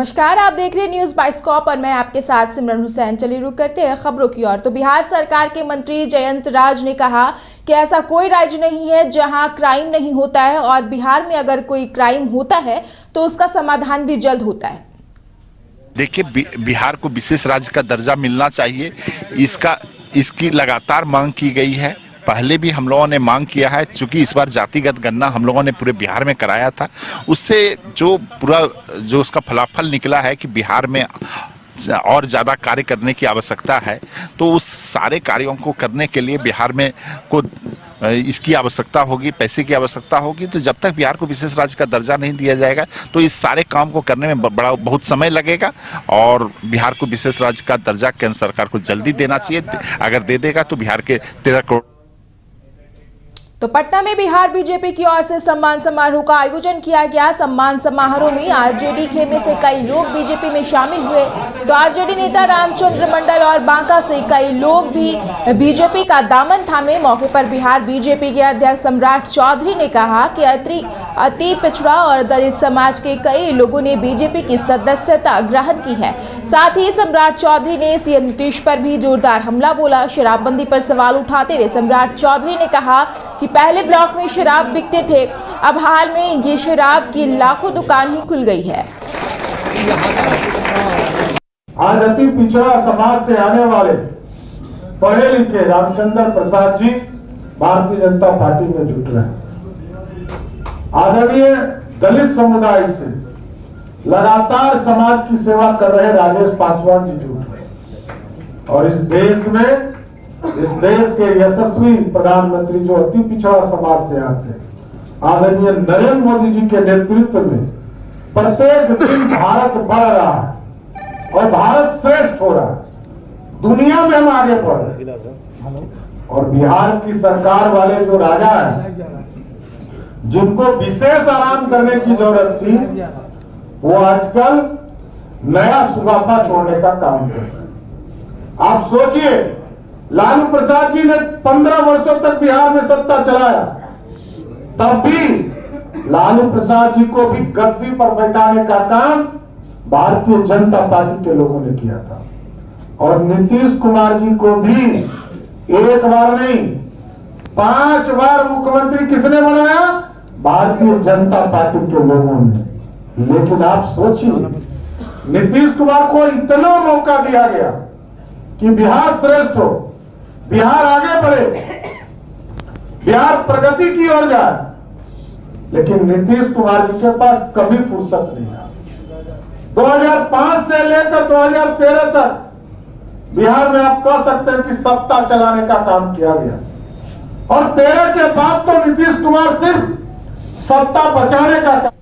नमस्कार, आप देख रहे हैं न्यूज बाइस्कोप और मैं आपके साथ सिमरन हुसैन। चलिए रुक करते हैं खबरों की ओर। तो बिहार सरकार के मंत्री जयंत राज ने कहा कि ऐसा कोई राज्य नहीं है जहां क्राइम नहीं होता है और बिहार में अगर कोई क्राइम होता है तो उसका समाधान भी जल्द होता है। देखिए, बिहार को विशेष राज्य का दर्जा मिलना चाहिए। इसकी लगातार मांग की गई है। पहले भी हम लोगों ने मांग किया है, चूंकि इस बार जातिगत गणना हम लोगों ने पूरे बिहार में कराया था। उससे जो उसका फलाफल निकला है कि बिहार में और ज़्यादा कार्य करने की आवश्यकता है। तो उस सारे कार्यों को करने के लिए बिहार में इसकी आवश्यकता होगी, पैसे की आवश्यकता होगी। तो जब तक बिहार को विशेष राज्य का दर्जा नहीं दिया जाएगा तो इस सारे काम को करने में बहुत समय लगेगा। और बिहार को विशेष राज्य का दर्जा केंद्र सरकार को जल्दी देना चाहिए। अगर दे देगा तो बिहार के 13 करोड़। तो पटना में बिहार बीजेपी की ओर से सम्मान समारोह का आयोजन किया गया। सम्मान समारोह में आरजेडी खेमे से कई लोग बीजेपी में शामिल हुए। तो आरजेडी नेता रामचंद्र मंडल और बांका से कई लोग भी बीजेपी का दामन थामे। मौके पर बिहार बीजेपी के अध्यक्ष सम्राट चौधरी ने कहा कि अति पिछड़ा और दलित समाज के कई लोगों ने बीजेपी की सदस्यता ग्रहण की है। साथ ही सम्राट चौधरी ने सीएम नीतीश पर भी जोरदार हमला बोला। शराबबंदी पर सवाल उठाते हुए सम्राट चौधरी ने कहा कि पहले ब्लॉक में शराब बिकते थे, अब हाल में ये शराब की लाखों दुकान ही खुल गई है। आज अति पिछड़ा समाज से आने वाले पढ़े लिखे रामचंद्र प्रसाद जी भारतीय जनता पार्टी में जुट रहे हैं। आदरणीय दलित समुदाय से लगातार समाज की सेवा कर रहे राजेश पासवान जी जुट रहे हैं। और इस देश के यशस्वी प्रधानमंत्री जो अति पिछड़ा समाज से आते हैं, आदरणीय नरेंद्र मोदी जी के नेतृत्व में प्रत्येक दिन भारत बढ़ रहा है और भारत श्रेष्ठ हो रहा है। दुनिया में हम आगे बढ़ रहे हैं। और बिहार की सरकार वाले जो राजा हैं, जिनको विशेष आराम करने की जरूरत थी, वो आजकल नया सुगापा छोड़ने का काम कर रहे हैं। आप सोचिए, लालू प्रसाद जी ने 15 वर्षों तक बिहार में सत्ता चलाया, तब भी लालू प्रसाद जी को भी गद्दी पर बैठाने का काम भारतीय जनता पार्टी के लोगों ने किया था। और नीतीश कुमार जी को भी एक बार नहीं 5 बार मुख्यमंत्री किसने बनाया? भारतीय जनता पार्टी के लोगों ने। लेकिन आप सोचिए, नीतीश कुमार को इतना मौका दिया गया कि बिहार श्रेष्ठ हो, बिहार आगे बढ़े, बिहार प्रगति की ओर जाए, लेकिन नीतीश कुमार जी के पास कभी फुर्सत नहीं था। 2005 से लेकर 2013 तक बिहार में आप कह सकते हैं कि सत्ता चलाने का काम किया गया। और 13 के बाद तो नीतीश कुमार सिर्फ सत्ता बचाने का काम